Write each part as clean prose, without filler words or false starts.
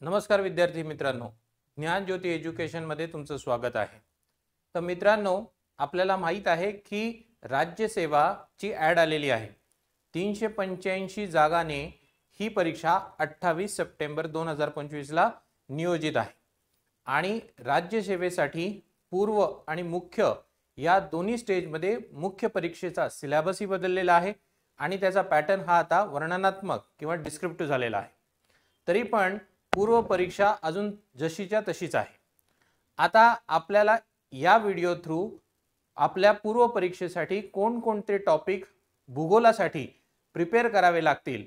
नमस्कार विद्यार्थी मित्रांनो, ज्ञान ज्योती एज्युकेशन मध्ये तुमचं स्वागत आहे। तर मित्रांनो, आपल्याला माहित आहे की राज्यसेवाची ॲड आलेली आहे। 385 जागाने ही परीक्षा 28 सप्टेंबर 2025 ला नियोजित आहे आणि राज्यसेवेसाठी पूर्व आणि मुख्य या दोन्ही स्टेजमध्ये मुख्य परीक्षेचा सिलेबसही बदललेला आहे आणि त्याचा पॅटर्न हा आता वर्णनात्मक किंवा डिस्क्रिप्टिव्ह झालेला आहे। तरी पण पूर्व परीक्षा अजून जशीच्या तशीच आहे। आता आपल्याला या व्हिडिओ थ्रू आपल्या पूर्व परीक्षेसाठी कोणकोणते टॉपिक भूगोलासाठी प्रिपेअर करावे लागतील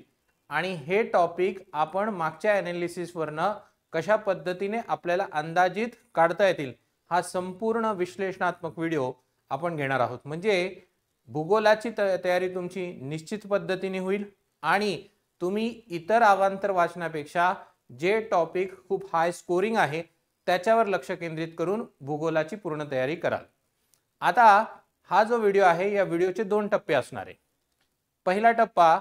आणि हे टॉपिक आपण मागच्या एनालिसिस वरनं कशा पद्धतीने आपल्याला अंदाजित काढता येतील हा संपूर्ण विश्लेषणात्मक व्हिडिओ आपण घेणार आहोत। म्हणजे भूगोलाची तयारी तुमची निश्चित पद्धतीने होईल आणि तुम्ही इतर अवांतर वाचनापेक्षा जे टॉपिक खूप हाय स्कोरिंग आहे त्याच्यावर लक्ष केंद्रित करून भूगोलाची पूर्ण तयारी कराल। आता हा जो व्हिडिओ आहे या व्हिडिओचे दोन टप्पे असणार आहे। पहिला टप्पा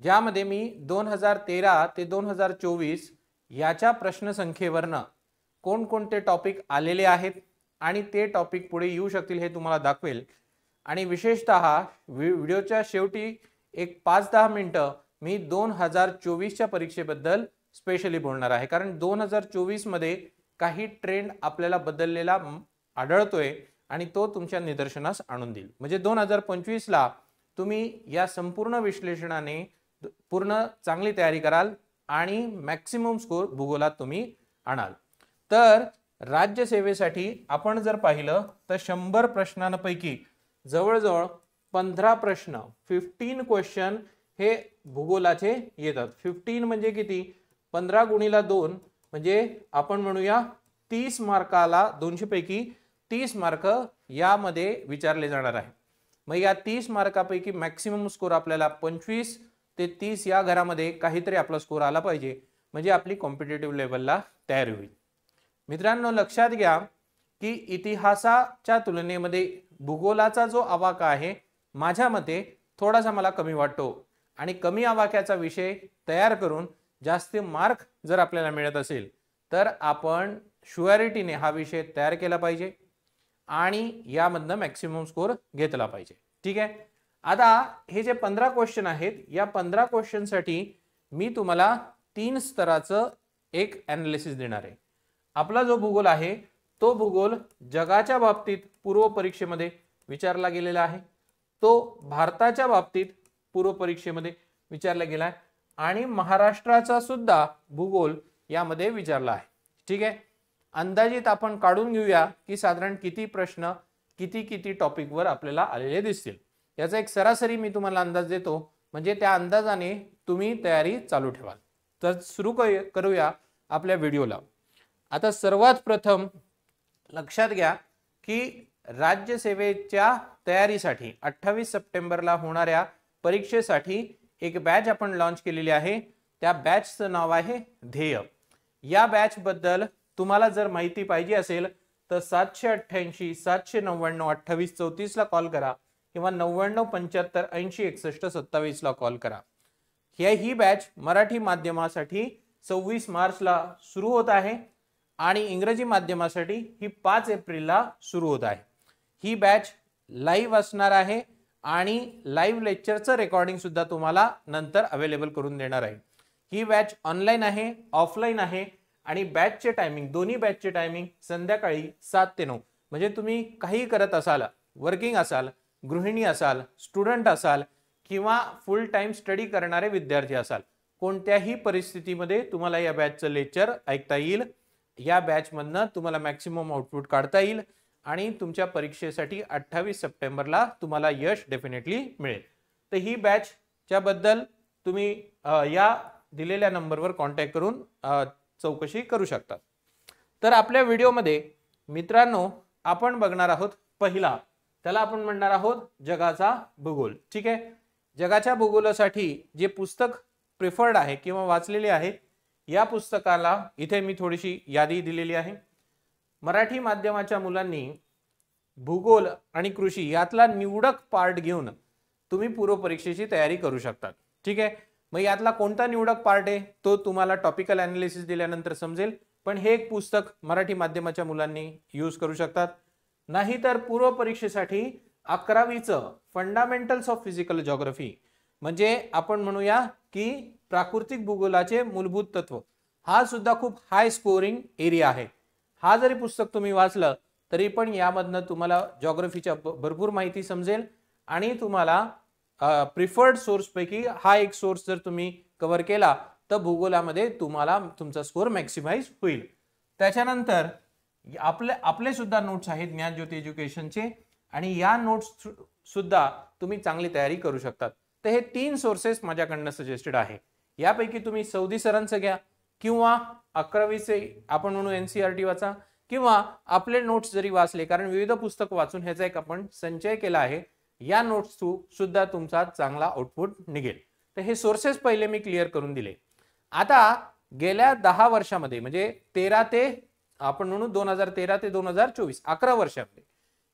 ज्यामध्ये मी 2013 ते 2024 याच्या प्रश्नसंख्येवरनं कोणकोणते टॉपिक आलेले आहेत आणि ते टॉपिक पुढे येऊ शकतील हे तुम्हाला दाखवेल आणि विशेषतः व्हिडिओच्या शेवटी एक 5-10 मिनिटं मी 2024 च्या परीक्षेबद्दल स्पेशली बोलणार आहे, कारण 2024 मध्ये काही ट्रेंड आपल्याला बदललेला आढळतोय आणि तो तुमच्या निदर्शनास आणून देईल। म्हणजे 2025 ला तुम्ही या संपूर्ण विश्लेषणाने पूर्ण चांगली तयारी कराल आणि मॅक्सिमम स्कोर भूगोलात तुम्ही आणाल। तर राज्यसेवेसाठी आपण जर पाहिलं तर 100 प्रश्नांपैकी जवळजवळ 15 प्रश्न 15 क्वेश्चन हे भूगोलाचे येतात। 15 म्हणजे किती? 15 गुणिले 2 म्हणजे आपण म्हणूया 30 मार्काला 200 पैकी 30 मार्क यामध्ये विचारले जाणार आहे। मग या 30 मार्कापैकी मॅक्सिमम स्कोर आपल्याला 25 ते 30 या घरामध्ये काहीतरी आपला स्कोर आला पाहिजे, म्हणजे आपली कॉम्पिटिटिव्ह लेवलला तयारी होईल। मित्रांनो, लक्षात घ्या की इतिहासाच्या तुलनेमध्ये भूगोलाचा जो आवाका आहे माझ्या मते थोडासा मला कमी वाटतो आणि कमी आवाक्याचा विषय तयार करून जास्त मार्क जर आपल्याला मिळत असेल तर आपण शुअरिटीने हा विषय तयार केला पाहिजे आणि यामधनं मॅक्सिमम स्कोर घेतला पाहिजे। ठीक आहे। आता हे जे 15 क्वेश्चन आहेत या 15 क्वेश्चन साठी मी तुम्हाला 3 स्तराचं एक एनालिसिस देणार आहे। आपला जो भूगोल आहे तो भूगोल जगाच्या बाबतीत पूर्व परीक्षेमध्ये विचारला गेलेला आहे, तो भारताच्या बाबतीत पूर्व परीक्षेमध्ये विचारला गेला आहे आणि महाराष्ट्राचा सुद्धा भूगोल यामध्ये विचारला आहे। ठीक आहे। अंदाजित आपण काढून घेऊया की साधारण किती प्रश्न किती टॉपिक वर आपल्याला आलेले दिसतील। याचा एक सरासरी मी तुम्हाला अंदाज देतो, म्हणजे त्या अंदाजाने तुम्ही तयारी चालू ठेवाल। तर सुरू करूया आपल्या व्हिडिओला। आता सर्वात प्रथम लक्षात घ्या की राज्यसेवेच्या तयारीसाठी 28 सप्टेंबरला होणाऱ्या परीक्षेसाठी एक बॅच आपण लॉन्च केलेली आहे। त्या बॅचचं नाव आहे ध्येय। या बॅच बद्दल तुम्हाला जर माहिती पाहिजे असेल तर 788 799 2834 ला कॉल करा किंवा 99 75 80 61 27 ला कॉल करा। ही बॅच मराठी माध्यमासाठी 26 मार्चला सुरू होत आहे आणि इंग्रजी माध्यमासाठी ही 5 एप्रिलला सुरू होत आहे। ही बॅच लाईव्ह असणार आहे आणि लाईव्ह लेक्चरचं रेकॉर्डिंग सुद्धा तुम्हाला नंतर अवेलेबल करून देणार आहे। ही बॅच ऑनलाईन आहे, ऑफलाईन आहे आणि बॅचचे टायमिंग दोन्ही बॅचचे टायमिंग संध्याकाळी 7 ते 9। म्हणजे तुम्ही काही करत असाल, वर्किंग असाल, गृहिणी असाल, स्टुडंट असाल किंवा फुल टाइम स्टडी करणारे विद्यार्थी असाल, कोणत्याही परिस्थितीमध्ये तुम्हाला या बॅचचं लेक्चर ऐकता येईल। या बॅच मधनं तुम्हाला मॅक्सिमम आउटपुट काढता येईल आणि तुमच्या परीक्षेसाठी 28 सप्टेंबरला तुम्हाला यश डेफिनेटली मिळेल। तर ही बॅच च्या बद्दल तुम्ही या दिलेल्या नंबरवर कॉन्टॅक्ट करून चौकशी करू शकता। तर आपल्या व्हिडिओमध्ये मित्रांनो आपण बघणार आहोत पहिला, त्याला आपण म्हणणार आहोत जगाचा भूगोल। ठीक आहे। जगाच्या भूगोलासाठी जे पुस्तक प्रिफर्ड आहे किंवा वाचलेले आहे या पुस्तकाला इथे मी थोडीशी यादी दिलेली आहे। मराठी माध्यमाच्या मुलांनी भूगोल आणि कृषी यातला निवडक पार्ट घेऊन तुम्ही पूर्व परीक्षेची तयारी करू शकता। ठीक आहे। मग यातला कोणता निवडक पार्ट आहे तो तुम्हाला टॉपिकल अनालिसिस दिल्यानंतर समजेल, पण हे एक पुस्तक मराठी माध्यमाच्या मुलांनी यूज करू शकतात. नाहीतर पूर्व परीक्षेसाठी 11वीचं फंडामेंटल्स ऑफ फिजिकल जॉग्राफी म्हणजे आपण म्हणूया की प्राकृतिक भूगोलाचे मूलभूत तत्व, हा सुद्धा खूप हाय स्कोरिंग एरिया आहे. हा जरी पुस्तक तुम्ही वाचलं तरी पण यामधनं तुम्हाला जॉग्राफीच्या भरपूर माहिती समजेल आणि तुम्हाला प्रिफर्ड सोर्स पैकी हा एक सोर्स जर तुम्ही कव्हर केला तर भूगोलामध्ये तुम्हाला तुमचा स्कोर मॅक्सिमाइज होईल. त्याच्यानंतर आपले सुद्धा नोट्स आहेत ज्ञानज्योती एज्युकेशनचे आणि या नोट्स सुद्धा तुम्ही चांगली तयारी करू शकतात. तर हे 3 सोर्सेस माझ्याकडनं सजेस्टेड आहे. यापैकी तुम्ही सौदी सरांचं घ्या किंवा 11वीचे आपण म्हणू NCERT वाचा किंवा आपले नोट्स जरी वाचले, कारण विविध पुस्तक वाचून ह्याचा एक आपण संचय केला आहे, या नोट्स थ्रू सुद्धा तुमचा चांगला आउटपुट निघेल. तर हे सोर्सेस पहिले मी क्लिअर करून दिले. आता गेल्या 10 वर्षामध्ये म्हणजे 13 ते आपण म्हणू 2013 ते 2024 11 वर्षामध्ये,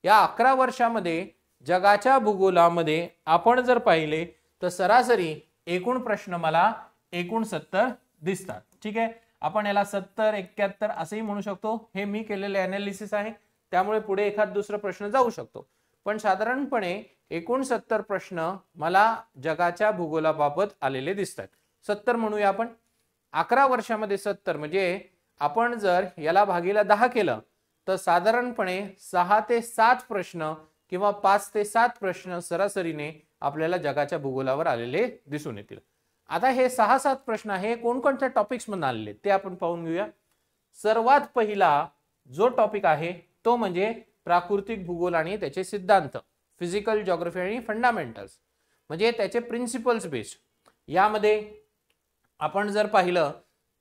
या 11 वर्षामध्ये जगाच्या भूगोलामध्ये आपण जर पाहिले तर सरासरी एकूण प्रश्न मला 69 दिसतात. ठीक आहे, आपण याला 70 71 असंही म्हणू शकतो. हे मी केलेले अनालिसिस आहे, त्यामुळे पुढे एखाद दुसरा प्रश्न जाऊ शकतो, पण साधारणपणे 69 प्रश्न मला जगाच्या भूगोलाबाबत आलेले दिसतात. 70 म्हणूया आपण. 11 वर्षामध्ये 70 म्हणजे आपण जर याला भागीला 10 केलं तर साधारणपणे 6 ते 7 प्रश्न किंवा 5 ते 7 प्रश्न सरासरीने आपल्याला जगाच्या भूगोलावर आलेले दिसून येतील. आता हे 6-7 प्रश्न आहे कोणकोणत्या टॉपिक्स मधून आलेले ते आपण पाहून घेऊया. सर्वात पहिला जो टॉपिक आहे तो म्हणजे प्राकृतिक भूगोल आणि त्याचे सिद्धांत, फिजिकल जॉग्राफी आणि फंडामेंटल्स म्हणजे त्याचे प्रिन्सिपल्स बेस्ड. यामध्ये आपण जर पाहिलं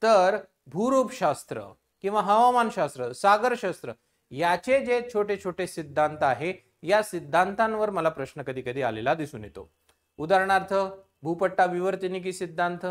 तर भूरूपशास्त्र किंवा हवामानशास्त्र, सागरशास्त्र याचे जे छोटे छोटे सिद्धांत आहे, या सिद्धांतांवर मला प्रश्न कधी कधी आलेला दिसून येतो. उदाहरणार्थ भूपट्टा विवर्तनिकी सिद्धांत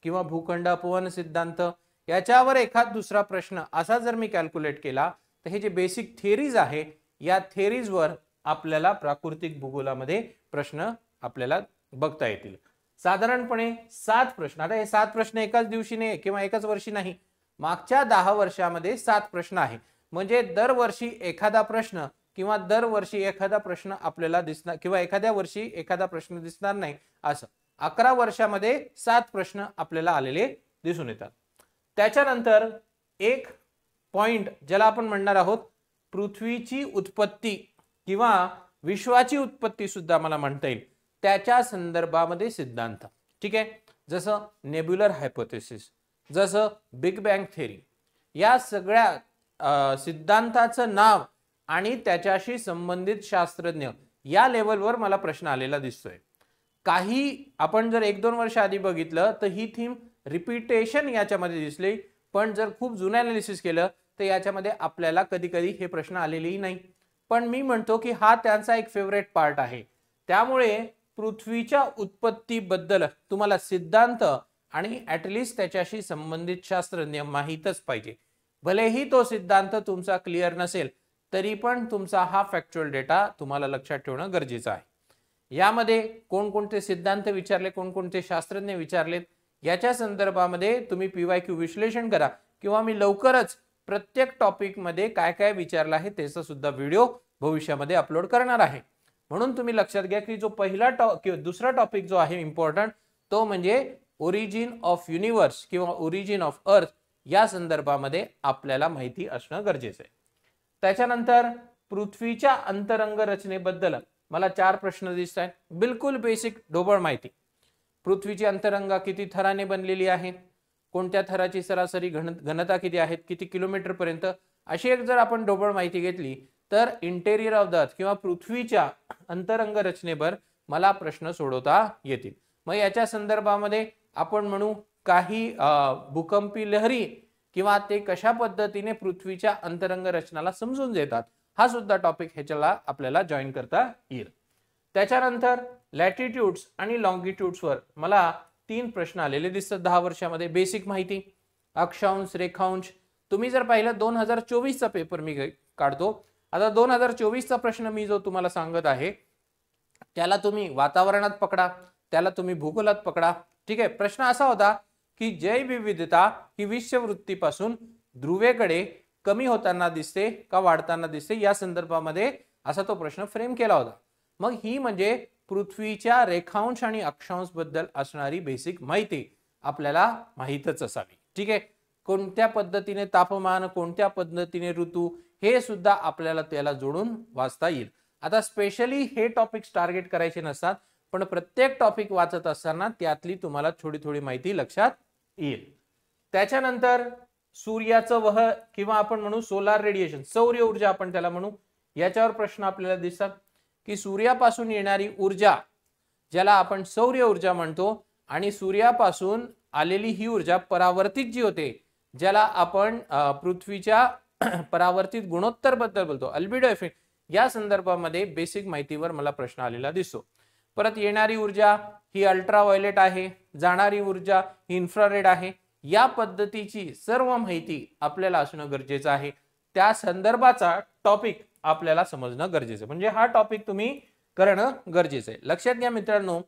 किंवा भूखंड अपवन सिद्धांत, याच्यावर एखाद दुसरा प्रश्न असा जर मी कॅल्क्युलेट केला तर हे जे बेसिक थिअरीज आहे या थिअरीजवर आपल्याला प्राकृतिक भूगोलामध्ये प्रश्न आपल्याला बघता येतील. साधारणपणे 7 प्रश्न. आता हे 7 प्रश्न एकाच दिवशी नाही किंवा एकाच वर्षी नाही, मागच्या 10 वर्षामध्ये 7 प्रश्न आहे. म्हणजे दरवर्षी एखादा प्रश्न किंवा दरवर्षी एखादा प्रश्न आपल्याला दिसणार किंवा एखाद्या वर्षी एखादा प्रश्न दिसणार नाही, असं 11 वर्षामध्ये 7 प्रश्न आपल्याला आलेले दिसून येतात. त्याच्यानंतर एक पॉइंट ज्याला आपण म्हणणार आहोत पृथ्वीची उत्पत्ती किंवा विश्वाची उत्पत्ती सुद्धा मला म्हणता येईल, त्याच्या संदर्भामध्ये सिद्धांत. ठीक आहे, जसं नेब्युलर हायपोथेसिस, जसं बिग बँग थेरी, या सगळ्या सिद्धांताचं नाव आणि त्याच्याशी संबंधित शास्त्रज्ञ या लेवलवर मला प्रश्न आलेला दिसतोय. काही आपण जर 1-2 वर्ष आधी बघितलं तर ही थीम रिपीटेशन याच्यामध्ये दिसली, पण जर खूप जुनं अनालिसिस केलं तर याच्यामध्ये आपल्याला कधी कधी हे प्रश्न आलेलेही नाही. पण मी म्हणतो की हा त्यांचा एक फेवरेट पार्ट आहे. त्यामुळे पृथ्वीच्या उत्पत्तीबद्दल तुम्हाला सिद्धांत आणि ॲटलिस्ट त्याच्याशी संबंधित शास्त्रज्ञ माहीतच पाहिजे. भलेही तो सिद्धांत तुमचा क्लिअर नसेल तरी पण तुमचा हा फॅक्च्युअल डेटा तुम्हाला लक्षात ठेवणं गरजेचं आहे. यामध्ये कोणकोणते सिद्धांत विचारले, कोणकोणते शास्त्रज्ञ विचारलेत, याच्या संदर्भामध्ये तुम्ही PYQ विश्लेषण करा किंवा मी लवकरच प्रत्येक टॉपिक मध्ये काय काय विचारलं आहे त्याचा सुद्धा व्हिडिओ भविष्यामध्ये अपलोड करणार आहे. म्हणून तुम्ही लक्षात घ्या की जो पहिला दुसरा टॉपिक जो आहे इम्पॉर्टंट तो म्हणजे ओरिजिन ऑफ युनिवर्स किंवा ओरिजिन ऑफ अर्थ, या संदर्भामध्ये आपल्याला माहिती असणं गरजेचं आहे. त्याच्यानंतर पृथ्वीच्या अंतरंग रचनेबद्दल मला 4 प्रश्न दिसत आहेत. बिलकुल बेसिक ढोबळ माहिती. पृथ्वीची अंतरंगा किती थराने बनलेली आहे, कोणत्या थराची सरासरी घनता किती आहेत, किती किलोमीटर पर्यंत, अशी एक जर आपण ढोबळ माहिती घेतली तर इंटेरियर ऑफ द अर्थ किंवा पृथ्वीच्या अंतरंग रचनेवर मला प्रश्न सोडवता येतील. मग याच्या संदर्भामध्ये आपण म्हणू काही भूकंपी लहरी किंवा ते कशा पद्धतीने पृथ्वीच्या अंतरंग रचनाला समजून देतात, हा सुद्धा टॉपिक ह्याच्याला आपल्याला जॉईन करता येईल. त्याच्यानंतर लॅटिट्यूड्स आणि लॉंगिट्यूड्सवर मला 3 प्रश्न आलेले दिसतात 10 वर्षामध्ये. बेसिक माहिती, अक्षांश, रेखांश. तुम्ही जर पाहिलं 2024चा पेपर मी काढतो. आता 2024चा प्रश्न मी जो तुम्हाला सांगत आहे त्याला तुम्ही वातावरणात पकडा, त्याला तुम्ही भूगोलात पकडा, ठीक आहे, प्रश्न असा होता की जैवविविधता ही विषववृत्तीपासून ध्रुवेकडे कमी होताना दिसते का वाढताना दिसते, या संदर्भामध्ये असा तो प्रश्न फ्रेम केला होता. मग ही म्हणजे पृथ्वीच्या रेखांश आणि अक्षांश बद्दल असणारी बेसिक माहिती आपल्याला माहीतच असावी. ठीक आहे, कोणत्या पद्धतीने तापमान, कोणत्या पद्धतीने ऋतू, हे सुद्धा आपल्याला त्याला जोडून वाचता येईल. आता स्पेशली हे टॉपिक्स टार्गेट करायचे नसतात, पण प्रत्येक टॉपिक वाचत असताना त्यातली तुम्हाला थोडी थोडी माहिती लक्षात येईल. त्याच्यानंतर सूर्याचं वह किंवा आपण म्हणू सोलार रेडिएशन, सौर ऊर्जा आपण त्याला म्हणू, याच्यावर प्रश्न आपल्याला दिसतात की सूर्यापासून येणारी ऊर्जा ज्याला आपण सौर ऊर्जा म्हणतो, आणि सूर्यापासून आलेली ही ऊर्जा परावर्तित जी होते ज्याला आपण पृथ्वीच्या परावर्तित गुणोत्तर बद्दल बोलतो, अल्बिडो इफेक्ट, या संदर्भामध्ये बेसिक माहितीवर मला प्रश्न आलेला दिसतो. परत येणारी ऊर्जा ही अल्ट्राव्हायोलेट आहे, जाणारी ऊर्जा ही इन्फ्रारेड आहे. या पद्धतीची सर्व माहिती आपल्याला असणं गरजेचं आहे. त्या संदर्भाचा टॉपिक आपल्याला समजणं गरजेचं, म्हणजे हा टॉपिक तुम्ही करणं गरजेचं आहे. लक्षात घ्या मित्रांनो,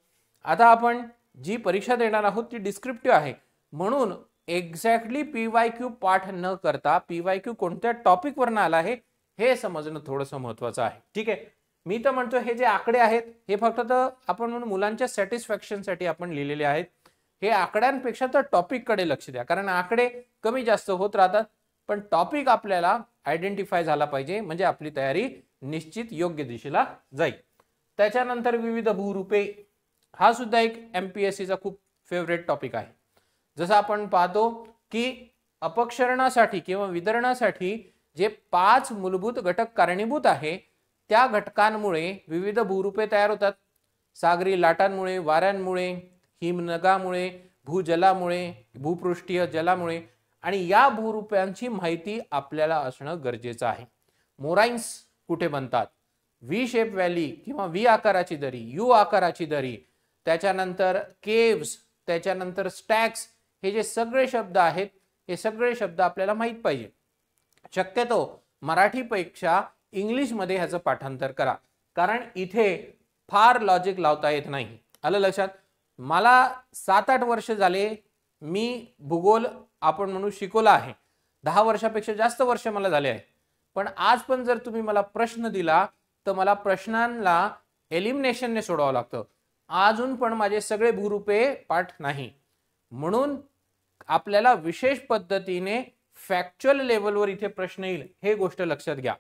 आता आपण जी परीक्षा देणार आहोत ती डिस्क्रिप्टिव्ह आहे, म्हणून एक्झॅक्टली PYQ पाठ न करता PYQ कोणत्या टॉपिक वरनं आला आहे हे समजणं थोडंसं महत्वाचं आहे. ठीक आहे, मी तर म्हणतो हे जे आकडे आहेत हे फक्त आपण म्हणून मुलांच्या सॅटिस्फॅक्शनसाठी आपण लिहिलेले आहेत. हे आकड्यांपेक्षा तर टॉपिक कडे लक्ष द्या, कारण आकडे कमी जास्त होत राहतात, पण टॉपिक आपल्याला आयडेंटिफाय झाला पाहिजे, म्हणजे आपली तयारी निश्चित योग्य दिशेला जाईल. त्याच्यानंतर विविध भूरूपे, हा सुद्धा एक MPSC चा खूप फेवरेट टॉपिक आहे. जसं आपण पाहतो की अपक्षरणासाठी किंवा विदर्णासाठी जे 5 मूलभूत घटक कारणीभूत आहे, त्या घटकांमुळे विविध भूरूपे तयार होतात. सागरी लाटांमुळे, वाऱ्यांमुळे, हिमनगामुळे, भूजलामुळे, भूपृष्ठीय जलामुळे, आणि या भूरूपांची माहिती आपल्याला असणं गरजेचं आहे. मोराइन्स कुठे बनतात, व्ही शेप व्हॅली किंवा व्ही आकाराची दरी, यू आकाराची दरी, त्याच्यानंतर केव्स, त्याच्यानंतर स्टॅक्स, हे जे सगळे शब्द आहेत हे सगळे शब्द आपल्याला माहित पाहिजे. शक्यतो मराठीपेक्षा इंग्लिशमध्ये ह्याचं पाठांतर करा, कारण इथे फार लॉजिक लावता येत नाही. आलं लक्षात? मला 7-8 वर्ष झाले मी भूगोल आपण म्हणू शिकवला आहे, 10 वर्षापेक्षा जास्त वर्ष मला झाले आहे. पण आज पण जर तुम्ही मला प्रश्न दिला तर मला प्रश्नांना एलिमिनेशनने सोडवावं लागतं. अजून पण माझे सगळे भूरूपे पाठ नाही, म्हणून आपल्याला विशेष पद्धतीने फॅक्च्युअल लेवलवर इथे प्रश्न येईल, हे गोष्ट लक्षात घ्या.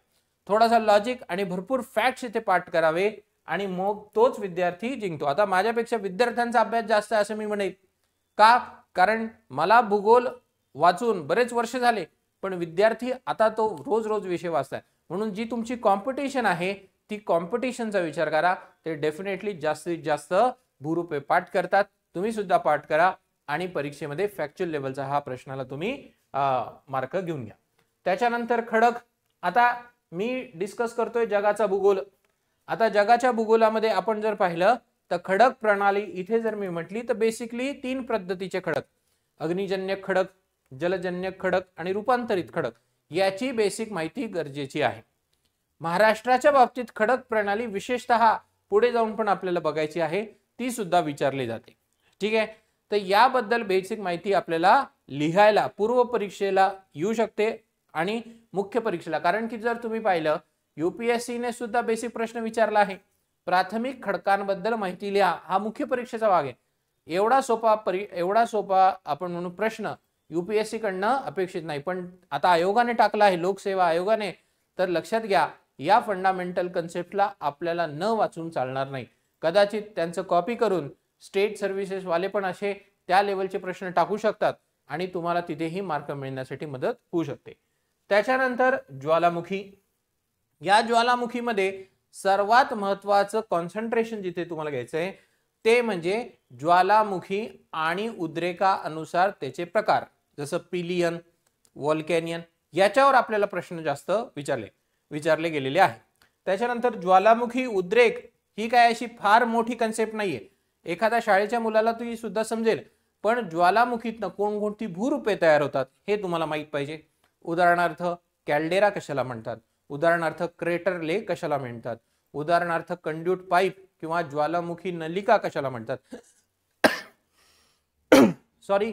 थोडासा लॉजिक आणि भरपूर फॅक्ट्स इथे पाठ करावे, आणि मग तोच विद्यार्थी जिंकतो. आता माझ्यापेक्षा विद्यार्थ्यांचा अभ्यास जास्त आहे असं मी म्हणेन, का? कारण मला भूगोल वाचून बरेच वर्ष झाले, पण विद्यार्थी आता तो रोज रोज विषय वाचतात. म्हणून जी तुमची कॉम्पिटिशन आहे ती कॉम्पिटिशनचा विचार करा. ते डेफिनेटली जास्तीत जास्त भूरूपे पाठ करतात. तुम्ही सुद्धा पाठ करा, आणि परीक्षेमध्ये फॅक्च्युअल लेवलचा हा प्रश्नाला तुम्ही मार्क घेऊन घ्या. त्याच्यानंतर खडक, आता मी डिस्कस करतोय जगाचा भूगोल. आता जगाच्या भूगोलामध्ये आपण जर पाहिलं तर खडक प्रणाली इथे जर मी म्हटली तर बेसिकली 3 पद्धतीचे खडक, अग्निजन्य खडक, जलजन्य खडक आणि रूपांतरित खडक, याची बेसिक माहिती गरजेची आहे. महाराष्ट्राच्या बाबतीत खडक प्रणाली विशेषतः पुढे जाऊन पण आपल्याला बघायची आहे, ती सुद्धा विचारली जाते. ठीक आहे, तर याबद्दल बेसिक माहिती आपल्याला लिहायला पूर्व परीक्षेला येऊ शकते आणि मुख्य परीक्षेला, कारण की जर तुम्ही पाहिलं UPSC ने सुद्धा बेसिक प्रश्न विचारला आहे. प्राथमिक खडकांबद्दल माहिती लिहा, हा मुख्य परीक्षेचा भाग आहे. एवढा सोपा आपण म्हणू प्रश्न UPSC कडनं अपेक्षित नाही, पण आता आयोगाने टाकला आहे, लोकसेवा आयोगाने, तर लक्षात घ्या या फंडामेंटल कन्सेप्टला आपल्याला न वाचून चालणार नाही. कदाचित त्यांचं कॉपी करून स्टेट सर्व्हिसेस वाले पण असे त्या लेवलचे प्रश्न टाकू शकतात, आणि तुम्हाला तिथेही मार्क मिळण्यासाठी मदत होऊ शकते. त्याच्यानंतर ज्वालामुखी, या ज्वालामुखीमध्ये सर्वात महत्वाचं कॉन्सन्ट्रेशन जिथे तुम्हाला घ्यायचं आहे ते म्हणजे ज्वालामुखी आणि उद्रेकानुसार त्याचे प्रकार, जसं पिलियन, व्हॉल्कॅनियन, याच्यावर आपल्याला प्रश्न जास्त विचारले गेलेले आहे. त्याच्यानंतर ज्वालामुखी उद्रेक ही काय अशी फार मोठी कन्सेप्ट नाहीये, एखाद्या शाळेच्या मुलाला ती सुद्धा समजेल, पण ज्वालामुखीतनं कोणकोणती भूरूपे तयार होतात हे तुम्हाला माहित पाहिजे. उदाहरणार्थ कॅल्डेरा कशाला म्हणतात, उदाहरणार्थ क्रेटर लेक कशाला म्हणतात, उदाहरणार्थ कंड्यूट पाईप किंवा ज्वालामुखी नलिका कशाला म्हणतात, सॉरी,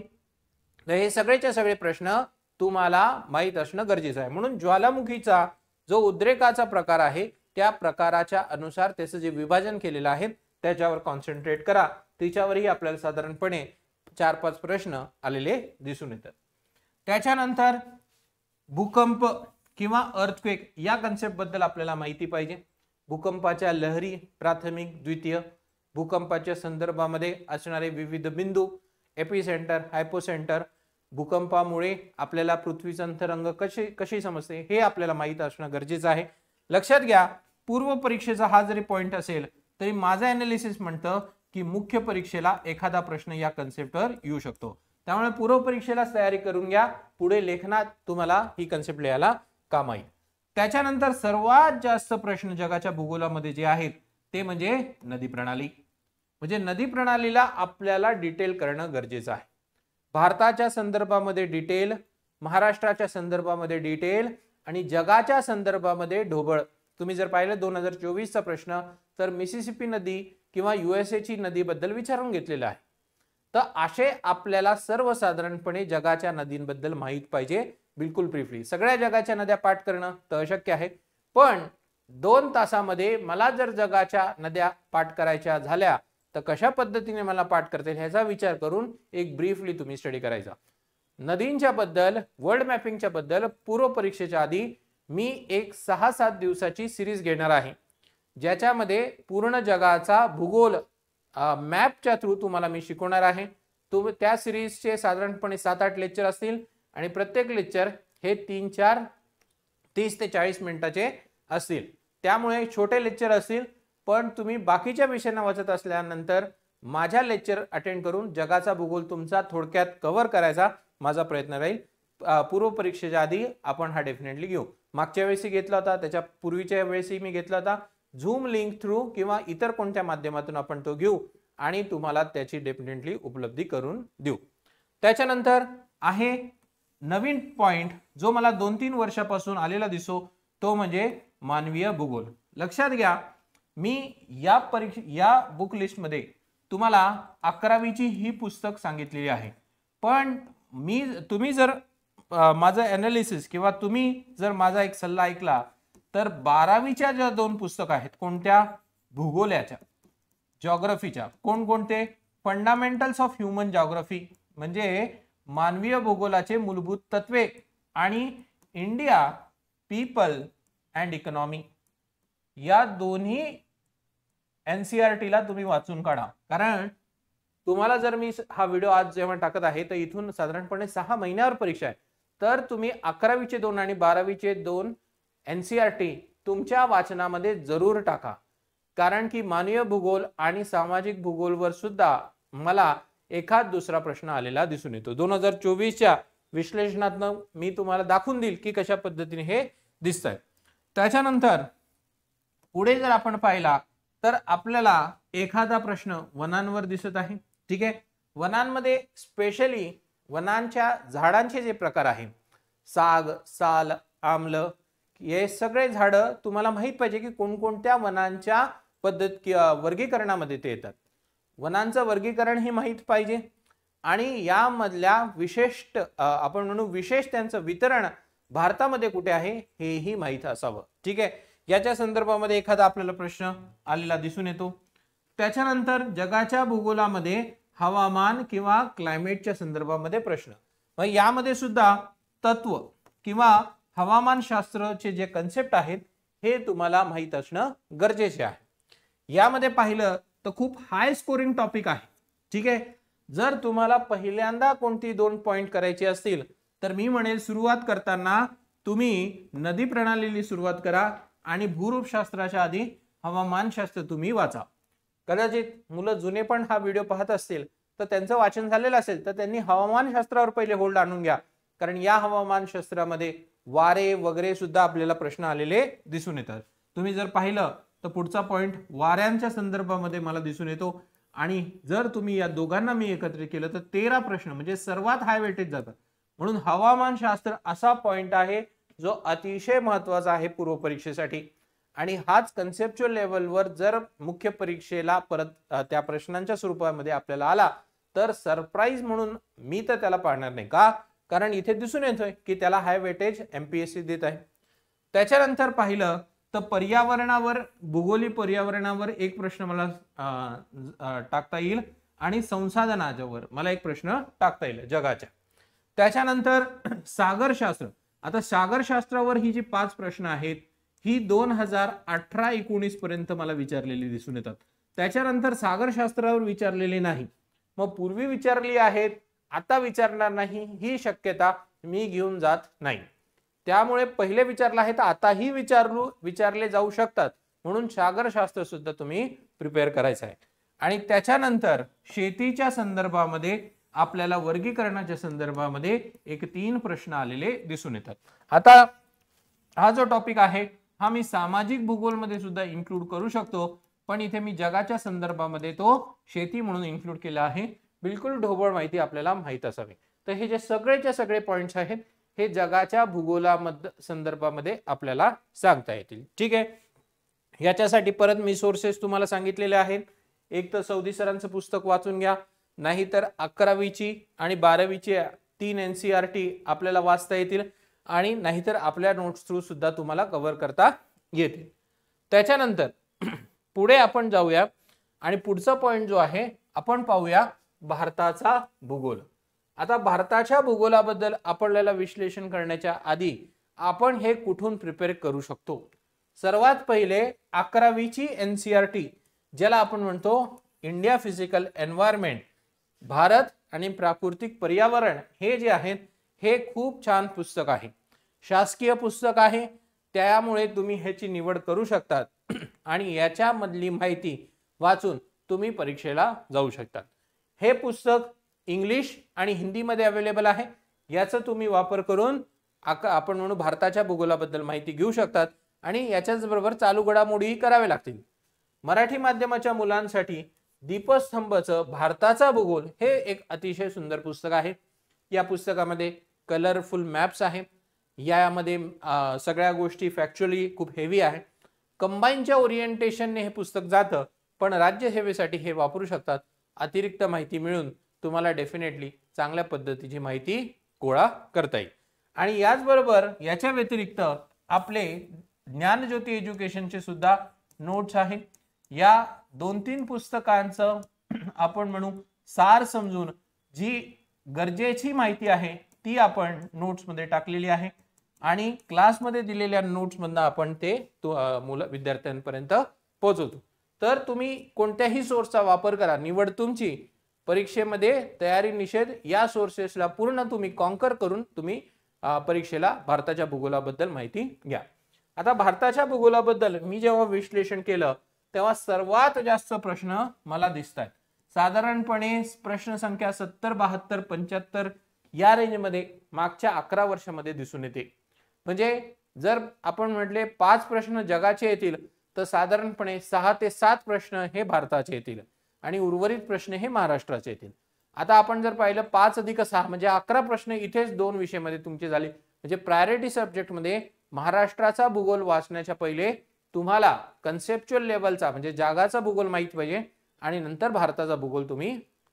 तर हे सगळेच्या सगळे प्रश्न तुम्हाला माहित असणं गरजेचं आहे. म्हणून ज्वालामुखीचा जो उद्रेकाचा प्रकार आहे त्या प्रकाराच्या अनुसार त्याचं जे विभाजन केलेलं आहे त्याच्यावर कॉन्सन्ट्रेट करा. त्याच्यावरही आपल्याला साधारणपणे 4-5 प्रश्न आलेले दिसून येतात. त्याच्यानंतर भूकंप किंवा अर्थक्वेक या कन्सेप्ट बद्दल आपल्याला माहिती पाहिजे. भूकंपाच्या लहरी प्राथमिक, द्वितीय, भूकंपाच्या संदर्भामध्ये असणारे विविध बिंदू, एपिसेंटर, हायपोसेंटर, भूकंपामुळे आपल्याला पृथ्वीचं अंतरंग कशी समजते हे आपल्याला माहित असणं गरजेचं आहे. लक्षात घ्या, पूर्व परीक्षेचा हा जरी पॉइंट असेल तरी माझं अनालिसिस म्हणतं की मुख्य परीक्षेला एखादा प्रश्न या कन्सेप्टवर येऊ शकतो. त्यामुळे पूर्व परीक्षेला तयारी करून घ्या, पुढे लेखनात तुम्हाला ही कन्सेप्ट लिहायला काम येईल. त्याच्यानंतर सर्वात जास्त प्रश्न जगाच्या भूगोलामध्ये जे आहेत ते म्हणजे नदी प्रणाली. म्हणजे नदी प्रणालीला आपल्याला डिटेल करणं गरजेचं आहे. भारताच्या संदर्भामध्ये डिटेल, महाराष्ट्राच्या संदर्भामध्ये डिटेल आणि जगाच्या संदर्भामध्ये ढोबळ. तुम्ही जर पाहिलं 2024चा प्रश्न तर मिसिसिपी नदी किंवा USA ची नदी बद्दल विचारून घेतलेला आहे. तर असे आपल्याला सर्वसाधारणपणे जगाच्या नदींबद्दल माहित पाहिजे. बिलकुल ब्रीफली सगळ्या जगाच्या नद्या पाठ करणं तर अशक्य आहे, पण 2 तासामध्ये मला जर जगाच्या नद्या पाठ करायच्या झाल्या तर कशा पद्धतीने मला पाठ करता येईल ह्याचा विचार करून एक ब्रीफली तुम्ही स्टडी करायचा. नदींच्या बद्दल, वर्ल्ड मॅपिंगच्या बद्दल पूर्व परीक्षेच्या आधी मी एक 6-7 दिवसाची सिरीज घेणार आहे, ज्याच्यामध्ये पूर्ण जगाचा भूगोल मॅपच्या थ्रू तुम्हाला मी शिकवणार आहे. त्या सिरीजचे साधारणपणे 7-8 लेक्चर असतील आणि प्रत्येक लेक्चर हे 30 ते 40 मिनिटाचे असतील. त्यामुळे छोटे लेक्चर असतील, पण तुम्ही बाकीच्या विषयांना वाचत असल्यानंतर माझ्या लेक्चर अटेंड करून जगाचा भूगोल तुमचा थोडक्यात कव्हर करायचा माझा प्रयत्न राहील. पूर्व परीक्षेच्या आधी आपण हा डेफिनेटली घेऊ. मागच्या वेळेसही घेतला होता, त्याच्या पूर्वीच्या वेळेसही मी घेतला होता. झूम लिंक थ्रू किंवा इतर कोणत्या माध्यमातून आपण तो घेऊ आणि तुम्हाला त्याची डेफिनेटली उपलब्धी करून देऊ. त्याच्यानंतर आहे नवीन पॉइंट जो मला 2-3 वर्षापासून आलेला दिसतो, तो म्हणजे मानवीय भूगोल. लक्षात घ्या, मी या बुक लिस्टमध्ये तुम्हाला 11वीची ही पुस्तक सांगितलेली आहे, पण तुम्ही जर माझं अनालिसिस किंवा तुम्ही जर माझा एक सल्ला ऐकला तर 12वीच्या ज्या 2 पुस्तक आहेत, कोणत्या, भूगोलाच्या, जॉग्रफीच्या, कोणकोणते, फंडामेंटल्स ऑफ ह्युमन जॉग्रफी म्हणजे मानवीय भूगोलाचे मूलभूत तत्वे आणि इंडिया पीपल अँड इकॉनॉमी, या दोन्ही NCERT ला तुम्ही वाचून काढा. कारण तुम्हाला जर मी हा व्हिडिओ आज जेव्हा टाकत आहे तर इथून साधारणपणे 6 महिन्यावर परीक्षा आहे, तर तुम्ही 11वीचे 2 आणि 12वीचे 2 NCERT तुमच्या वाचनामध्ये जरूर टाका. कारण की मानवीय भूगोल आणि सामाजिक भूगोलवर सुद्धा मला एखाद दुसरा प्रश्न आलेला दिसून येतो. 2024च्या विश्लेषणातनं मी तुम्हाला दाखवून देईल की कशा पद्धतीने हे दिसतंय. त्याच्यानंतर पुढे जर आपण पाहिला तर आपल्याला एखादा प्रश्न वनांवर दिसत आहे. ठीक आहे, वनांमध्ये स्पेशली वनांच्या झाडांचे जे प्रकार आहे, साग, साल, आम्ल, हे सगळे झाडं तुम्हाला माहित पाहिजे की कोणकोणत्या वनांच्या वर्गीकरणामध्ये ते येतात. वनांचं वर्गीकरण हे माहित पाहिजे आणि यामधल्या विशिष्ट आपण म्हणू विशेष त्यांचं वितरण भारतामध्ये कुठे आहे हेही माहित असावं. ठीक आहे, याच्या संदर्भामध्ये एखादा आपल्याला प्रश्न आलेला दिसून येतो. त्याच्यानंतर जगाच्या भूगोलामध्ये हवामान किंवा क्लायमेटच्या संदर्भामध्ये प्रश्न, मग यामध्ये सुद्धा तत्व किंवा हवामानशास्त्राचे जे कन्सेप्ट आहेत हे तुम्हाला माहित असणं गरजेचे आहे. यामध्ये पाहिलं तर खूप हाय स्कोरिंग टॉपिक आहे. ठीक आहे, जर तुम्हाला पहिल्यांदा कोणती 2 पॉइंट करायचे असतील तर मी म्हणेल सुरुवात करताना तुम्ही नदी प्रणालीला सुरुवात करा आणि भूरूपशास्त्राच्या आधी हवामानशास्त्र तुम्ही वाचा. कदाचित मुलं जुने पण हा व्हिडिओ पाहत असतील तर त्यांचं वाचन झालेलं असेल तर त्यांनी हवामानशास्त्रावर पहिले होल्ड आणून घ्या, कारण या हवामानशास्त्रामध्ये वारे वगैरे सुद्धा आपल्याला प्रश्न आलेले दिसून येतात. तुम्ही जर पाहिलं तर पुढचा पॉइंट वाऱ्यांच्या संदर्भामध्ये मला दिसून येतो आणि जर तुम्ही या दोघांना मी एकत्रित केलं तर 13 प्रश्न म्हणजे सर्वात हाय वेटेज जातात. म्हणून हवामानशास्त्र असा पॉइंट आहे जो अतिशय महत्वाचा आहे पूर्व परीक्षेसाठी आणि हाच कन्सेप्च्युअल लेवलवर जर मुख्य परीक्षेला परत त्या प्रश्नांच्या स्वरूपामध्ये आपल्याला आला तर सरप्राईज म्हणून मी तर त्याला पाहणार नाही. का? कारण इथे दिसून येतोय की त्याला हाय वेटेज MPSC देत आहे. त्याच्यानंतर पाहिलं तर पर्यावरणावर, भूगोलिक पर्यावरणावर एक प्रश्न मला टाकता येईल आणि संसाधनावर मला एक प्रश्न टाकता येईल जगाच्या. त्याच्यानंतर सागरशास्त्र. आता सागरशास्त्रावर ही जी 5 प्रश्न आहेत ही 2018-19 पर्यंत मला विचारलेली दिसून येतात. त्याच्यानंतर सागरशास्त्रावर विचारलेली नाही. मग पूर्वी विचारली आहेत, आता विचारणार नाही ही शक्यता मी घेऊन जात नाही. त्यामुळे पहिले विचारलं आहे तर आताही विचारले जाऊ शकतात. म्हणून सागरशास्त्र सुद्धा तुम्ही प्रिपेअर करायचं आहे. आणि त्याच्यानंतर शेतीच्या संदर्भामध्ये आपल्याला वर्गीकरणाच्या संदर्भामध्ये एक 3 प्रश्न आलेले दिसून येतात. आता हा जो टॉपिक आहे हा मी सामाजिक भूगोल मध्ये सुद्धा इन्क्लूड करू शकतो, पण इथे मी जगाच्या संदर्भामध्ये तो शेती म्हणून इन्क्लूड केला आहे. बिलकुल ढोबळ माहिती आपल्याला माहित असावी. तर हे जे सगळेच्या सगळे पॉइंट्स आहेत हे जगाच्या भूगोलामध्ये संदर्भामध्ये आपल्याला सांगता येतील. ठीक आहे. याच्यासाठी परत मी सोर्सेस तुम्हाला सांगितलेले आहेत. एक तर सौदी सरांचं पुस्तक वाचून घ्या, नाहीतर 11वीची आणि 12वीची 3 NCERT आपल्याला वाचता येतील, आणि नाहीतर आपल्या नोट्स थ्रू सुद्धा तुम्हाला कव्हर करता येतील. त्याच्यानंतर पुढे आपण जाऊया आणि पुढचा पॉइंट जो आहे आपण पाहूया भारताचा भूगोल. आता भारताच्या भूगोलाबद्दल आपल्याला विश्लेषण करण्याच्या आधी आपण हे कुठून प्रिपेअर करू शकतो. सर्वात पहिले 11वीची NCERT ज्याला आपण म्हणतो इंडिया फिजिकल एन्व्हायरमेंट, भारत आणि प्राकृतिक पर्यावरण, हे जे आहेत हे खूप छान पुस्तक आहे. शासकीय पुस्तक आहे, त्यामुळे तुम्ही ह्याची निवड करू शकतात आणि याच्यामधली माहिती वाचून तुम्ही परीक्षेला जाऊ शकतात. हे पुस्तक इंग्लिश आणि हिंदीमध्ये अवेलेबल आहे. याचा तुम्ही वापर करून आपण म्हणू भारताच्या भूगोलाबद्दल माहिती घेऊ शकतात आणि याच्याच बरोबर चालू घडामोडीही करावे लागतील. मराठी माध्यमाच्या मुलांसाठी दीपस्तंभचं भारताचा भूगोल हे एक अतिशय सुंदर पुस्तक आहे. या पुस्तकामध्ये कलरफुल मॅप्स आहे. यामध्ये सगळ्या गोष्टी फॅक्च्युअली खूप हेवी आहे. कंबाईनच्या ओरिएंटेशनने हे पुस्तक जातं, पण राज्यसेवेसाठी हे वापरू शकतात. अतिरिक्त माहिती मिळून तुम्हाला डेफिनेटली चांगल्या पद्धतीची माहिती गोळा करता येईल. आणि याचबरोबर याच्या व्यतिरिक्त आपले ज्ञानज्योती एज्युकेशनचे सुद्धा नोट्स आहेत. या 2-3 पुस्तकांचं आपण म्हणू सार समजून जी गरजेची माहिती आहे ती आपण नोट्स मध्ये टाकलेली आहे आणि क्लासमध्ये दिलेल्या नोट्स मधनं आपण ते विद्यार्थ्यांपर्यंत पोहोचवतो. तर तुम्ही कोणत्याही सोर्सचा वापर करा, निवड तुमची. परीक्षेमध्ये तयारी निषेध या सोर्सेसला पूर्ण तुम्ही कॉन्कर करून तुम्ही परीक्षेला भारताच्या भूगोलाबद्दल माहिती घ्या. आता भारताच्या भूगोलाबद्दल मी जेव्हा विश्लेषण केलं तेव्हा सर्वात जास्त प्रश्न मला दिसत आहेत. साधारणपणे प्रश्न संख्या 70, 72, 75 या रेंजमध्ये मागच्या 11 वर्षामध्ये दिसून येते. म्हणजे जर आपण म्हटले 5 प्रश्न जगाचे येतील तर साधारणपणे 6 ते 7 प्रश्न हे भारताचे येतील आणि उर्वरित प्रश्न हे महाराष्ट्राचे येतील. आता आपण जर पाहिलं 5 अधिक 6 म्हणजे 11 प्रश्न इथेच 2 विषयामध्ये तुमचे झाले. म्हणजे प्रायोरिटी सब्जेक्टमध्ये महाराष्ट्राचा भूगोल वाचण्याच्या पहिले तुम्हाला कन्सेप्च्युअल लेवलचा म्हणजे जगाचा भूगोल माहित पाहिजे आणि नंतर भारताचा भूगोल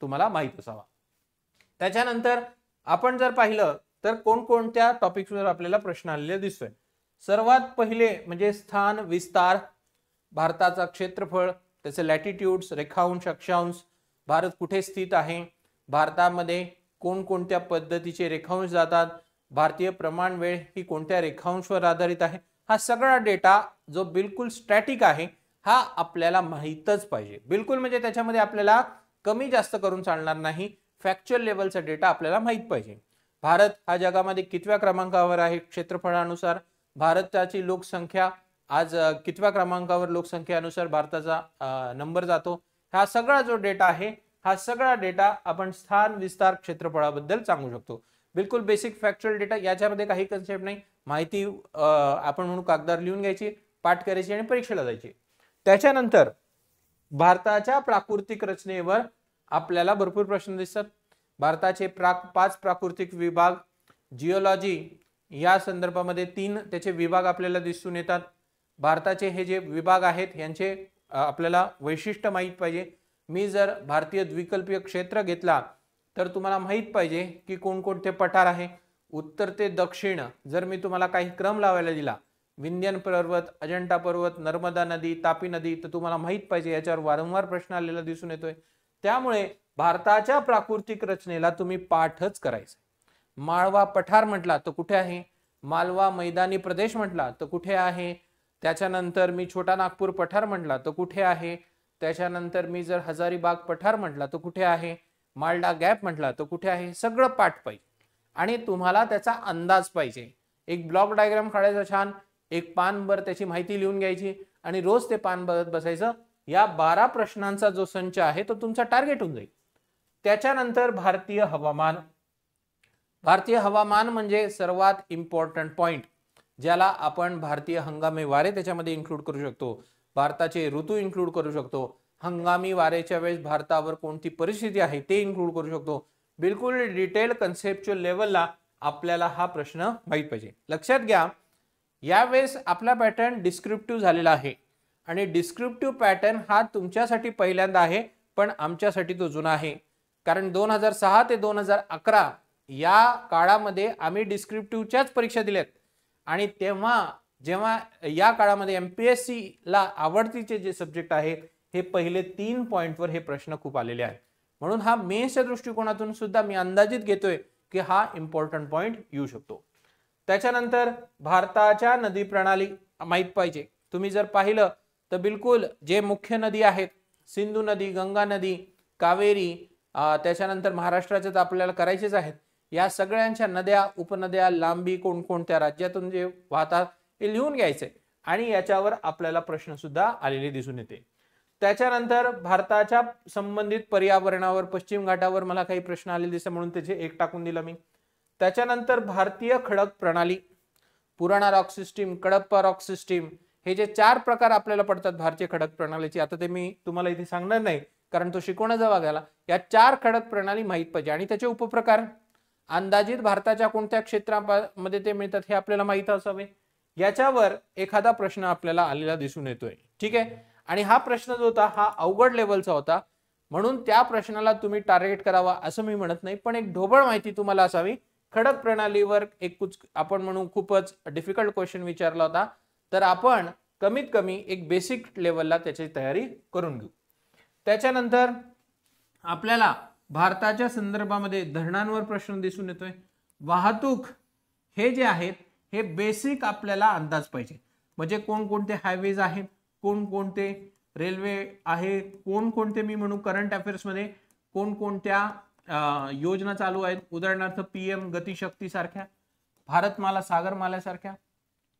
तुम्हाला माहित असावा. त्याच्यानंतर आपण जर पाहिलं तर कोणकोणत्या टॉपिक्सवर आपल्याला प्रश्न आलेले दिसतोय. सर्वात पहिले म्हणजे स्थान विस्तार, भारताचा क्षेत्रफळ, त्याचे लॅटिट्यूड्स, रेखांश, अक्षांश, भारत कुठे स्थित आहे, भारतामध्ये कोणकोणत्या पद्धतीचे रेखांश जातात, भारतीय प्रमाण वेळ ही कोणत्या रेखांशवर आधारित आहे. हा सगळा डेटा जो बिलकुल स्टॅटिक आहे हा आपल्याला माहीतच पाहिजे. बिलकुल म्हणजे त्याच्यामध्ये आपल्याला कमी जास्त करून चालणार नाही. फॅक्च्युअल लेवलचा डेटा आपल्याला माहित पाहिजे. भारत हा जगामध्ये कितव्या क्रमांकावर आहे क्षेत्रफळानुसार, भारताची लोकसंख्या आज कितव्या क्रमांकावर लोकसंख्येनुसार भारताचा नंबर जातो. हा सगळा जो डेटा आहे हा सगळा डेटा आपण स्थान विस्तार क्षेत्रफळाबद्दल सांगू शकतो. बिलकुल बेसिक फॅक्च्युअल डेटा, याच्यामध्ये काही कन्सेप्ट नाही. माहिती आपण म्हणून कागदावर लिहून घ्यायची, पाठ करायची आणि परीक्षेला जायची. त्याच्यानंतर भारताच्या प्राकृतिक रचनेवर आपल्याला भरपूर प्रश्न दिसतात. भारताचे 5 प्राकृतिक विभाग, जिओलॉजी या संदर्भामध्ये 3 त्याचे विभाग आपल्याला दिसून येतात. भारताचे हे जे विभाग आहेत यांचे आपल्याला वैशिष्ट्य माहित पाहिजे. मी जर भारतीय द्विकल्पीय क्षेत्र घेतला तर तुम्हाला माहित पाहिजे की कोणकोणते पठार आहे. उत्तर ते दक्षिण जर मी तुम्हाला काही क्रम लावायला दिला, विंध्यन पर्वत, अजंठा पर्वत, नर्मदा नदी, तापी नदी, तर तुम्हाला माहित पाहिजे याच्यावर वारंवार प्रश्न आलेला दिसून येतोय. त्यामुळे भारताच्या प्राकृतिक रचनेला तुम्ही पाठच करायचं. माळवा पठार म्हटला तर कुठे आहे, मालवा मैदानी प्रदेश म्हटला तर कुठे आहे, त्याच्यानंतर मी छोटा नागपूर पठार म्हटला तर कुठे आहे, त्याच्यानंतर मी जर हजारीबाग पठार म्हटला तर कुठे आहे, मालडा गॅप म्हटला तर कुठे आहे, सगळं पाठ पाहिजे. आणि तुम्हाला त्याचा अंदाज पाहिजे. एक ब्लॉक डायग्राम काढायचा छान, एक पानभर त्याची माहिती लिहून घ्यायची आणि रोज ते पान बघत बसायचं. या 12 प्रश्नांचा जो संच आहे तो तुमचा टार्गेट होऊन जाईल. त्याच्यानंतर भारतीय हवामान. भारतीय हवामान म्हणजे सर्वात इम्पॉर्टंट पॉइंट, ज्याला आपण भारतीय हंगामी वारे त्याच्यामध्ये इन्क्लूड करू शकतो, भारताचे ऋतू इन्क्लूड करू शकतो, हंगामी वारेच्या वेळेस भारतावर कोणती परिस्थिती आहे ते इन्क्लूड करू शकतो. बिलकुल डिटेल कन्सेप्च्युअल लेवलला आपल्याला हा प्रश्न माहित पाहिजे. लक्षात घ्या, यावेळेस आपला पॅटर्न डिस्क्रिप्टिव्ह झालेला आहे आणि डिस्क्रिप्टिव्ह पॅटर्न हा तुमच्यासाठी पहिल्यांदा आहे, पण आमच्यासाठी तो जुना आहे. कारण 2006 ते 2011 या काळामध्ये आम्ही डिस्क्रिप्टिव्हच्याच परीक्षा दिल्यात आणि जेव्हा या काळामध्ये एमपीएससी ला आवडतीचे जे सब्जेक्ट आहेत हे पहिले 3 पॉइंटवर हे प्रश्न खूप आलेले आहेत. म्हणून हा मेन्सच्या दृष्टिकोनातून सुद्धा मी अंदाजित घेतोय की हा इम्पॉर्टंट पॉइंट येऊ शकतो. त्याच्यानंतर भारताच्या नदी प्रणाली माहित पाहिजे. तुम्ही जर पाहिलं तर बिलकुल जे मुख्य नदी आहेत, सिंधू नदी, गंगा नदी, कावेरी, त्याच्यानंतर महाराष्ट्राचे तर आपल्याला करायचेच आहेत, या सगळ्यांच्या नद्या, उपनद्या, लांबी, कोणकोणत्या राज्यातून जे वाहतात हे लिहून घ्यायचे आणि याच्यावर आपल्याला प्रश्न सुद्धा आलेले दिसून येते. त्याच्यानंतर भारताच्या संबंधित पर्यावरणावर, पश्चिम घाटावर मला काही प्रश्न आलेले दिसते म्हणून त्याचे 1 टाकून दिला मी. त्याच्यानंतर भारतीय खडक प्रणाली, पुराणा rock system, Kadapa rock system, हे जे 4 प्रकार आपल्याला पडतात भारतीय खडक प्रणालीचे, आता ते मी तुम्हाला इथे सांगणार नाही कारण तो शिकवण्याचा भाग आला. या 4 खडक प्रणाली माहित पाहिजे आणि त्याचे उपप्रकार अंदाजित भारताच्या कोणत्या क्षेत्रामध्ये ते मिळतात हे आपल्याला माहित असावे. याच्यावर एखादा प्रश्न आपल्याला आलेला दिसून येतोय. ठीक आहे, आणि हा प्रश्न जो होता हा अवघड लेवलचा होता म्हणून त्या प्रश्नाला तुम्ही टार्गेट करावा असं मी म्हणत नाही, पण एक ढोबळ माहिती तुम्हाला असावी. खडक प्रणालीवर एक आपण म्हणू खूपच डिफिकल्ट क्वेश्चन विचारला होता, तर आपण कमीत कमी एक बेसिक लेवलला त्याची तयारी करून घेऊ. त्याच्यानंतर आपल्याला भारताच्या संदर्भामध्ये धरणांवर प्रश्न दिसून येतोय. वाहतूक हे जे आहेत हे बेसिक आपल्याला अंदाज पाहिजे, म्हणजे कोणकोणते हायवेज आहेत, कोणकोणते रेल्वे आहे, कोणकोणते मी म्हणू करंट अफेअर्स मध्ये कोणकोणत्या योजना चालू आहेत, उदाहरणार्थ पीएम गतिशक्ती सारख्या, भारतमाला, सागरमाला सारख्या,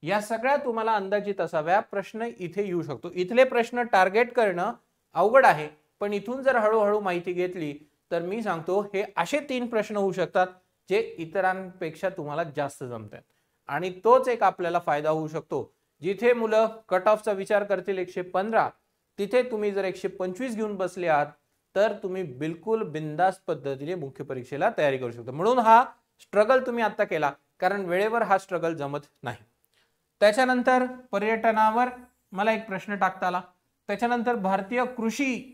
या सगळ्या तुम्हाला अंदाजित असाव्या. प्रश्न इथे येऊ शकतो. इथले प्रश्न टार्गेट करणं अवघड आहे, पण इथून जर हळूहळू माहिती घेतली तर मी सांगतो हे असे 3 प्रश्न होऊ शकतात जे इतरांपेक्षा तुम्हाला जास्त जमतात आणि तोच एक आपल्याला फायदा होऊ शकतो. जिथे मुलं कट ऑफचा विचार करतील 115, तिथे तुम्ही जर 125 घेऊन बसले आहात तर तुम्ही बिलकुल बिंदास पद्धतीने मुख्य परीक्षेला तयारी करू शकता. म्हणून हा स्ट्रगल तुम्ही आता केला, कारण वेळेवर हा स्ट्रगल जमत नाही. त्याच्यानंतर पर्यटनावर मला एक प्रश्न टाकता आला. त्याच्यानंतर भारतीय कृषी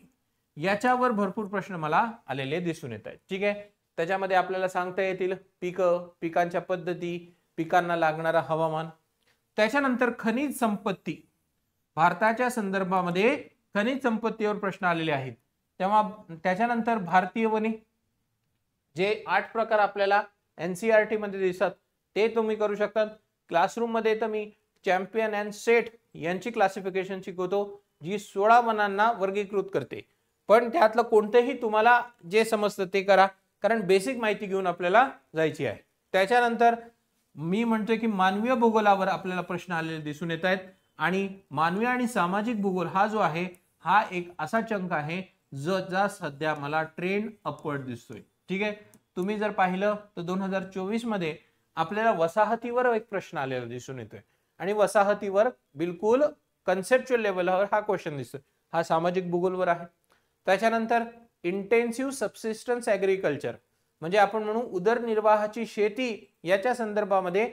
याच्यावर भरपूर प्रश्न मला आलेले दिसून येत आहेत. ठीक आहे, त्याच्यामध्ये आपल्याला सांगता येतील पिकांच्या पद्धती, पिकांना लागणारा हवामान. त्याच्यानंतर खनिज संपत्ती, भारताच्या संदर्भामध्ये खनिज संपत्तीवर प्रश्न आलेले आहेत. तेव्हा त्याच्यानंतर भारतीय वने, जे 8 प्रकार आपल्याला एनसीईआरटी मध्ये दिसतात ते तुम्ही करू शकतात. क्लासरूम मध्ये तर मी चॅम्पियन अँड सेट यांची क्लासिफिकेशन शिकवतो, जी 16 वनांना वर्गीकृत करते. पण त्यातलं कोणतेही तुम्हाला जे समजतं ते करा, कारण बेसिक माहिती घेऊन आपल्याला जायची आहे. त्याच्यानंतर मी म्हणतोय की मानवीय भूगोलावर आपल्याला प्रश्न आलेले दिसून येत आहेत आणि मानवी आणि सामाजिक भूगोल हा जो आहे हा एक असा चंक आहे जो सध्या मला ट्रेंड अपवर्ड दिसतोय. ठीक आहे, तुम्ही जर पाहिलं तर 2024 मध्ये आपल्याला वसाहतीवर एक प्रश्न आलेला दिसून येतोय आणि वसाहतीवर बिलकुल कन्सेप्च्युअल लेवलवर हा क्वेश्चन दिसतोय. हा सामाजिक भूगोलवर आहे. त्याच्यानंतर इंटेन्सिव्ह सबसिस्टन्स ऍग्रीकल्चर, म्हणजे आपण म्हणू उदरनिर्वाहाची शेती, याच्या संदर्भामध्ये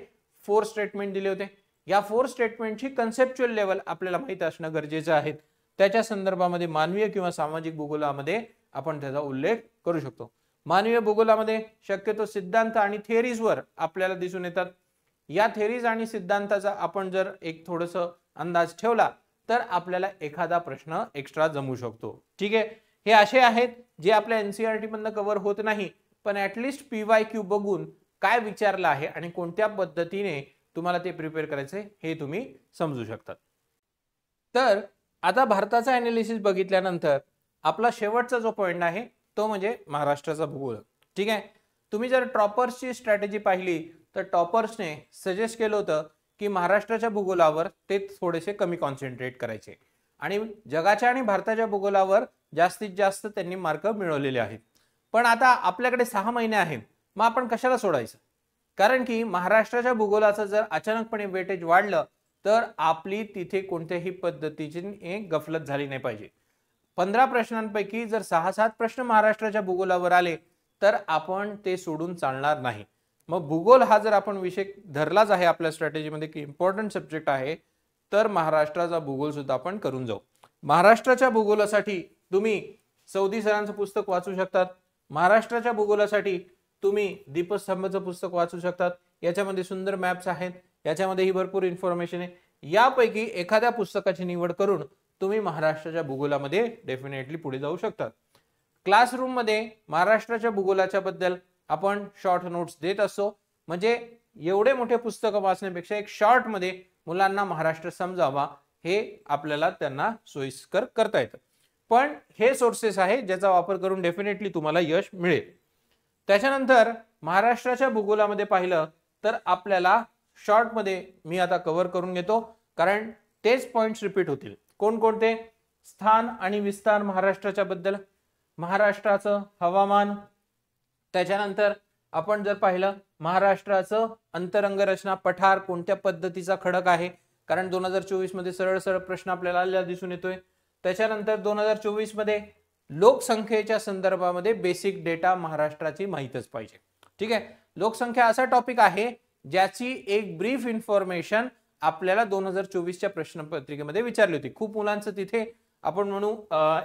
4 स्टेटमेंट दिले होते. या 4 स्टेटमेंटची कन्सेप्च्युअल लेवल आपल्याला माहित असणं गरजेचं आहे. त्याच्या संदर्भामध्ये मानवीय किंवा सामाजिक भूगोलामध्ये आपण त्याचा उल्लेख करू शकतो. मानवीय भूगोलामध्ये शक्यतो सिद्धांत आणि थिअरीजवर आपल्याला दिसून येतात. या थिअरीज आणि सिद्धांताचा आपण जर एक थोडस अंदाज ठेवला तर आपल्याला एखादा प्रश्न एक्स्ट्रा जमू शकतो. ठीक आहे, हे असे आहेत जे आपल्या एनसीईआरटी मधनं कव्हर होत नाही, पण ऍटलिस्ट PYQ बघून काय विचारलं आहे आणि कोणत्या पद्धतीने तुम्हाला ते प्रिपेअर करायचे हे तुम्ही समजू शकतात. तर आता भारताचा अनालिसिस बघितल्यानंतर आपला शेवटचा जो पॉइंट आहे तो म्हणजे महाराष्ट्राचा भूगोल. ठीक आहे, तुम्ही जर टॉपर्सची स्ट्रॅटेजी पाहिली तर टॉपर्सने सजेस्ट केलं होतं की महाराष्ट्राच्या भूगोलावर ते थोडेसे कमी कॉन्सन्ट्रेट करायचे आणि जगाच्या आणि भारताच्या भूगोलावर जास्तीत जास्त त्यांनी मार्क मिळवलेले आहेत. पण आता आपल्याकडे 6 महिने आहेत, मग आपण कशाला सोडायचं? कारण की महाराष्ट्राच्या जर अचानकपणे वेटेज वाढलं तर आपली तिथे कोणत्याही पद्धतीची गफलत झाली नाही पाहिजे. 15 प्रश्नांपैकी जर 6-7 प्रश्न महाराष्ट्राच्या भूगोलावर आले तर आपण ते सोडून चालणार नाही. मग भूगोल हा जर आपण विषय धरलाच आहे आपल्या स्ट्रॅटेजीमध्ये की इम्पॉर्टंट सब्जेक्ट आहे, तर महाराष्ट्राचा भूगोल सुद्धा आपण करून जाऊ. महाराष्ट्राच्या भूगोलासाठी तुम्ही सौदी सरांचं पुस्तक वाचू शकतात. महाराष्ट्राच्या भूगोलासाठी तुम्ही दीपस्तंभचं पुस्तक वाचू शकतात. याच्यामध्ये सुंदर मॅप्स आहेत, याच्यामध्ये ही भरपूर इन्फॉर्मेशन आहे. यापैकी एखाद्या पुस्तकाची निवड करून तुम्ही महाराष्ट्राच्या भूगोलामध्ये डेफिनेटली पुढे जाऊ शकतात. क्लासरूम मध्ये महाराष्ट्राच्या भूगोलाच्या बद्दल आपण शॉर्ट नोट्स देत असतो, म्हणजे एवढे मोठे पुस्तक वाचण्यापेक्षा एक शॉर्ट मध्ये मुलांना महाराष्ट्र समजावा हे आपल्याला त्यांना सोयीस्कर करता येतं. पण हे सोर्सेस आहे ज्याचा वापर करून डेफिनेटली तुम्हाला यश मिळेल. त्याच्यानंतर महाराष्ट्राच्या भूगोलामध्ये पाहिलं तर आपल्याला शॉर्ट मध्ये मी आता कव्हर करून घेतो, कारण तेच पॉइंट्स रिपीट होतील. कोणकोणते? स्थान आणि विस्तार महाराष्ट्राच्या बद्दल, महाराष्ट्राचं हवामान, त्याच्यानंतर आपण जर पाहिलं महाराष्ट्राचं अंतरंग रचना, पठार कोणत्या पद्धतीचा खडक आहे, कारण 2024 मध्ये सरळ सरळ प्रश्न आपल्याला आलेला दिसून येतोय. त्याच्यानंतर 2024 मध्ये लोकसंख्येच्या संदर्भामध्ये बेसिक डेटा महाराष्ट्राची माहीतच पाहिजे. ठीक आहे, लोकसंख्या असा टॉपिक आहे ज्याची एक ब्रीफ इन्फॉर्मेशन आपल्याला 2024च्या प्रश्नपत्रिकेमध्ये विचारली होती. खूप मुलांचं तिथे आपण म्हणू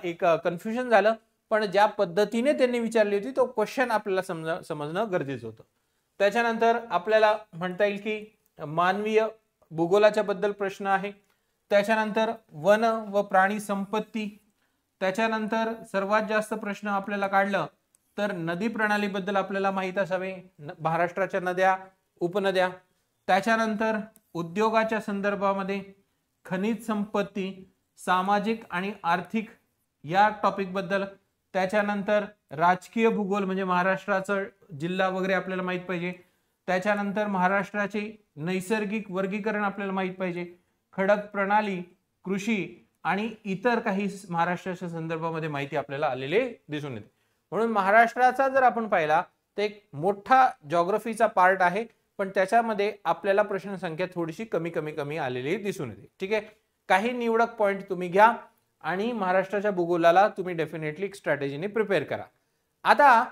एक कन्फ्युजन झालं, पण ज्या पद्धतीने त्यांनी विचारली होती तो क्वेश्चन आपल्याला समजणं गरजेचं होतं. त्याच्यानंतर आपल्याला म्हणता येईल की मानवीय भूगोलाच्या बद्दल प्रश्न आहे. त्याच्यानंतर वन व प्राणी संपत्ती, त्याच्यानंतर सर्वात जास्त प्रश्न आपल्याला काढलं तर नदी प्रणालीबद्दल आपल्याला माहित असावे, महाराष्ट्राच्या नद्या, उपनद्या. त्याच्यानंतर उद्योगाच्या संदर्भामध्ये खनिज संपत्ती, सामाजिक आणि आर्थिक या टॉपिक बद्दल. त्याच्यानंतर राजकीय भूगोल म्हणजे महाराष्ट्राचं जिल्हा वगैरे आपल्याला माहित पाहिजे. त्याच्यानंतर महाराष्ट्राचे नैसर्गिक वर्गीकरण आपल्याला माहित पाहिजे. खडक प्रणाली, कृषी आणि इतर काही महाराष्ट्राच्या संदर्भामध्ये माहिती आपल्याला आलेले दिसून येते. म्हणून महाराष्ट्राचा जर आपण पाहिला तर एक मोठा जॉग्रफीचा पार्ट आहे, पण त्याच्यामध्ये आपल्याला प्रश्न संख्या थोडीशी कमी आलेली दिसून येते. ठीक आहे, काही निवडक पॉइंट तुम्ही घ्या आणि महाराष्ट्राच्या भूगोलाला तुम्ही डेफिनेटली स्ट्रॅटेजीने प्रिपेअर करा. आता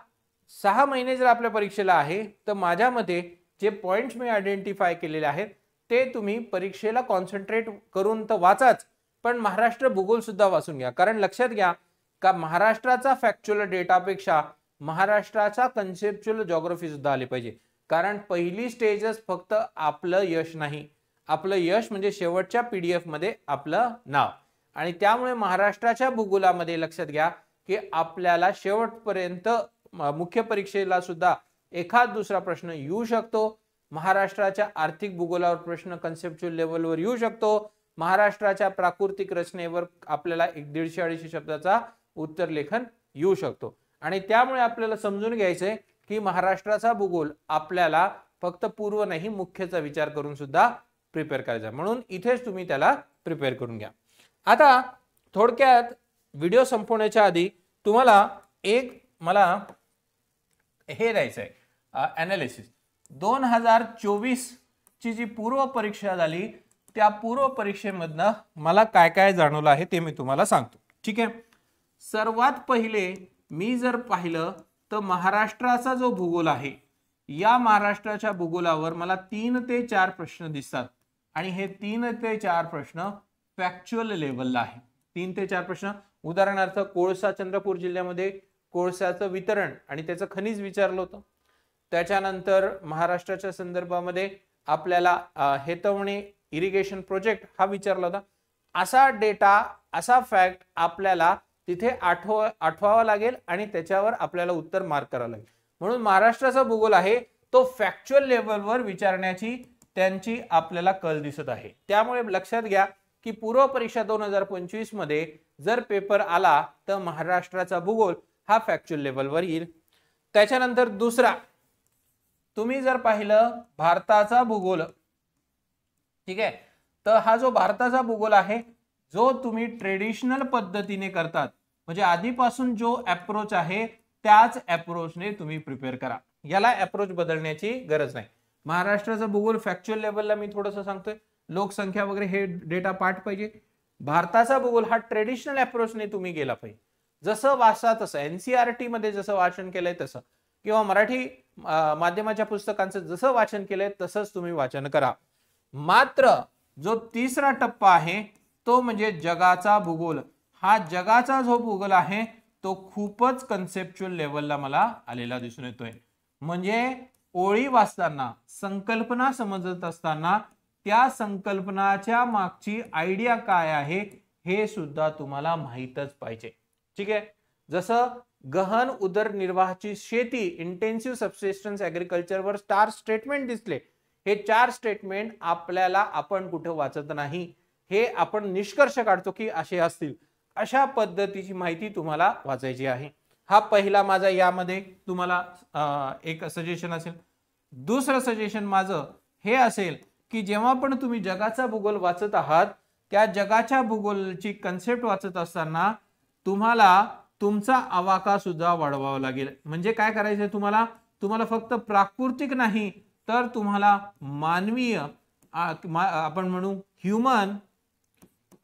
6 महिने जर आपल्या परीक्षेला आहे तर माझ्या मते जे पॉइंट्स मी आयडेंटिफाय केलेले आहेत ते तुम्ही परीक्षेला कॉन्सन्ट्रेट करून तर वाचाच, पण महाराष्ट्र भूगोल सुद्धा वाचून घ्या. कारण लक्षात घ्या का महाराष्ट्राचा फॅक्च्युअल डेटापेक्षा महाराष्ट्राचा कन्सेप्च्युअल जॉग्रफी सुद्धा आली पाहिजे. कारण पहिली स्टेजच फक्त आपलं यश नाही, आपलं यश म्हणजे शेवटच्या PDF मध्ये आपलं नाव. आणि त्यामुळे महाराष्ट्राच्या भूगोलामध्ये लक्षात घ्या की आपल्याला शेवटपर्यंत मुख्य परीक्षेला सुद्धा एखाद दुसरा प्रश्न येऊ शकतो. महाराष्ट्राच्या आर्थिक भूगोलावर प्रश्न कन्सेप्च्युअल लेवलवर येऊ शकतो. महाराष्ट्राच्या प्राकृतिक रचनेवर आपल्याला 150-250 शब्दाचा उत्तर लेखन येऊ शकतो. आणि त्यामुळे आपल्याला समजून घ्यायचंय की महाराष्ट्राचा भूगोल आपल्याला फक्त पूर्व नाही मुख्यचा विचार करून सुद्धा प्रिपेअर करायचा. म्हणून इथेच तुम्ही त्याला प्रिपेअर करून घ्या. आता थोडक्यात व्हिडिओ संपवण्याच्या आधी तुम्हाला एक मला हे द्यायचं आहे ॲनालिसिस. 2024 ची जी पूर्व परीक्षा झाली त्या पूर्व परीक्षेमधनं मला काय काय जाणवलं आहे ते मी तुम्हाला सांगतो. ठीक आहे, सर्वात पहिले मी जर पाहिलं तर महाराष्ट्राचा जो भूगोल आहे या महाराष्ट्राच्या भूगोलावर मला 3 ते 4 प्रश्न दिसतात आणि हे 3 ते 4 प्रश्न फॅक्च्युअल लेवलला आहे. 3 ते 4 प्रश्न. उदाहरणार्थ कोळसा, चंद्रपूर जिल्ह्यामध्ये कोळशाचं वितरण आणि त्याचं खनिज विचारलं होतं. त्याच्यानंतर महाराष्ट्राच्या संदर्भामध्ये आपल्याला हेतवणे इरिगेशन प्रोजेक्ट हा विचारला होता. असा डेटा, असा फॅक्ट आपल्याला तिथे आठवावा लागेल आणि त्याच्यावर आपल्याला उत्तर मार्क करावं लागेल. म्हणून महाराष्ट्राचा भूगोल आहे तो फॅक्च्युअल लेवलवर विचारण्याची त्यांची आपल्याला कल दिसत आहे. त्यामुळे लक्षात घ्या की पूर्व परीक्षा 2025 मध्ये जर पेपर आला तर महाराष्ट्राचा भूगोल हा फॅक्च्युअल लेवलवर येईल. त्याच्यानंतर दुसरा, तुम्ही जर पाहिलं भारताचा भूगोल, ठीक आहे, तर हा जो भारताचा भूगोल आहे जो तुम्ही ट्रेडिशनल पद्धतीने करतात, म्हणजे आधीपासून जो अप्रोच आहे त्याच अप्रोचने तुम्ही प्रिपेअर करा. याला अप्रोच बदलण्याची गरज नाही. महाराष्ट्राचा भूगोल फॅक्च्युअल लेवलला मी थोडंसं सांगतोय, लोकसंख्या वगैरे हे डेटा पाठ पाहिजे. भारताचा भूगोल हा ट्रेडिशनल अप्रोचने तुम्ही गेला पाहिजे. जसं वाचा तसं, एनसीईआरटी मध्ये जसं वाचन केलंय तसं, किंवा मराठी माध्यमाच्या पुस्तकांचं जसं वाचन केलंय तसंच तुम्ही वाचन करा. मात्र जो तिसरा टप्पा आहे तो म्हणजे जगाचा भूगोल. हा जगाचा जो भूगोल आहे तो खूपच कन्सेप्च्युअल लेवलला मला आलेला दिसून येतोय. म्हणजे ओळी वाचताना, संकल्पना समजत असताना त्या संकल्पनाच्या मागची आयडिया काय आहे हे सुद्धा तुम्हाला माहीतच पाहिजे. ठीक आहे. जसं गहन उदरनिर्वाहाची शेती, इंटेन्सिव्ह सबसिस्टन्स ऍग्रीकल्चरवर 4 स्टेटमेंट दिसले. हे 4 स्टेटमेंट आपल्याला आपण कुठे वाचत नाही, हे आपण निष्कर्ष काढतो की असे असतील. अशा पद्धतीची माहिती तुम्हाला वाचायची आहे. हा पहिला माझा यामध्ये तुम्हाला एक सजेशन असेल. दुसरं सजेशन माझं हे असेल की जेव्हा पण तुम्ही जगाचा भूगोल वाचत आहात, त्या जगाच्या भूगोलची कन्सेप्ट वाचत असताना तुम्हाला तुमचा आवाका सुद्धा वाढवावा लागेल. म्हणजे काय करायचंय तुम्हाला फक्त प्राकृतिक नाही तर तुम्हाला मानवीय, आपण म्हणू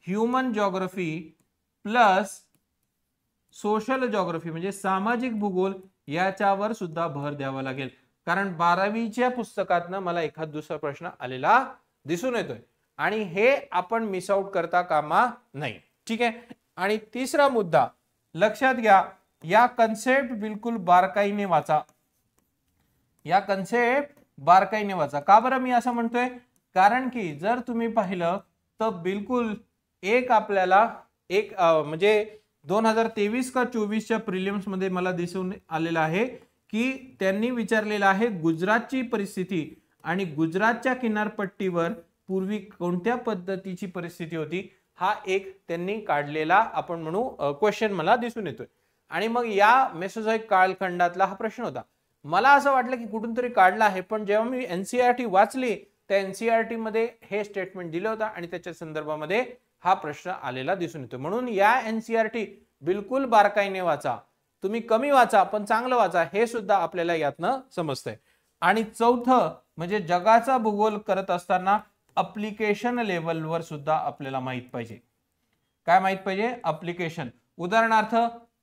human geography plus social geography म्हणजे सामाजिक भूगोल याच्यावर सुद्धा भर द्यावा लागेल. कारण 12वीच्या पुस्तकातनं मला एखाद दुसरा प्रश्न आलेला दिसून येतोय आणि हे आपण मिस आउट करता कामा नाही. ठीक आहे. आणि तिसरा मुद्दा लक्षात घ्या, या कन्सेप्ट बिलकुल बारकाईने वाचा. या कन्सेप्ट बारकाईने वाचा. का बरं मी असं म्हणतोय? कारण की जर तुम्ही पाहिलं तर बिलकुल आपल्याला म्हणजे 2023 का 24च्या प्रिलिम्स मध्ये मला दिसून आलेला आहे की त्यांनी विचारलेलं आहे गुजरातची परिस्थिती आणि गुजरातच्या किनारपट्टीवर पूर्वी कोणत्या पद्धतीची परिस्थिती होती, हा एक त्यांनी काढलेला आपण म्हणू क्वेश्चन मला दिसून येतोय. आणि मग या मेसोझोइक कालखंडातला हा प्रश्न होता. मला असं वाटलं की कुठून तरी काढला आहे, पण जेव्हा मी एनसीईआरटी वाचली त्या एनसीईआरटी मध्ये हे स्टेटमेंट दिलं होतं आणि त्याच्या संदर्भामध्ये हा प्रश्न आलेला दिसून येतो. म्हणून या एनसीईआरटी बिलकुल बारकाईने वाचा. तुम्ही कमी वाचा पण चांगलं वाचा, हे सुद्धा आपल्याला यातनं समजतंय. आणि चौथं म्हणजे जगाचा भूगोल करत असताना अप्लिकेशन लेवलवर सुद्धा आपल्याला माहित पाहिजे. काय माहित पाहिजे? अप्लिकेशन. उदाहरणार्थ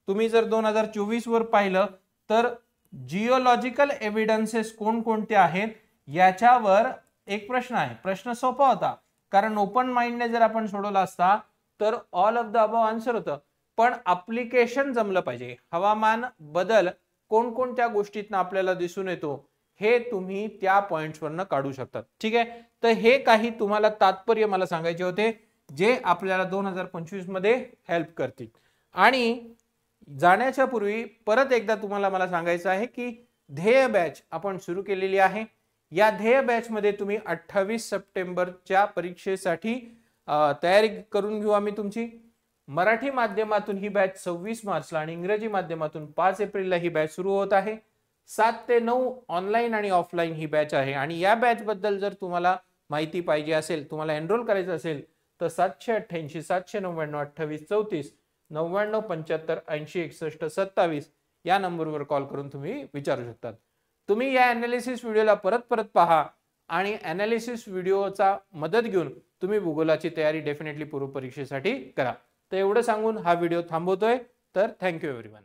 तुम्ही जर 2024 वर पाहिलं तर जिओलॉजिकल एव्हिडन्सेस कोणकोणते आहेत याच्यावर एक प्रश्न आहे. प्रश्न सोपा होता कारण ओपन माइंडने जर आपण सोडवला असता तर all of the above answer होतं. पण अप्लिकेशन जमलं पाहिजे. हवामान बदल कोणकोणत्या गोष्टीतनं आपल्याला दिसून येतो हे तुम्ही त्या पॉइंट्सवरनं काढू शकतात. ठीक आहे. तर हे काही तुम्हाला तात्पर्य मला सांगायचे होते जे आपल्याला 2025 मध्ये हेल्प करतील. आणि जाण्याच्या पूर्वी परत एकदा तुम्हाला मला सांगायचं आहे की ध्येय बॅच आपण सुरू केलेली आहे. या ध्येय बॅच मध्ये तुम्ही 28 सप्टेंबरच्या परीक्षेसाठी तयारी करून घेऊ आम्ही तुमची. मराठी माध्यमातून ही बॅच 26 मार्चला आणि इंग्रजी माध्यमातून 5 एप्रिलला ही बॅच सुरू होत आहे. 7 ते 9 ऑनलाईन आणि ऑफलाईन ही बॅच आहे. आणि या बॅच बद्दल जर तुम्हाला माहिती पाहिजे असेल, तुम्हाला एनरोल करायचं असेल तर 788 799 28 34 99 75 80 61 27 या नंबरवर कॉल करून तुम्ही विचारू शकता. तुम्ही या अनालिसिस व्हिडिओला परत पहा आणि अनालिसिस व्हिडिओचा मदत घेऊन तुम्ही भूगोलाची तयारी डेफिनेटली पूर्व परीक्षेसाठी करा. तर एवढं सांगून हा व्हिडिओ थांबवतोय. तर थँक्यू एव्हरीवन.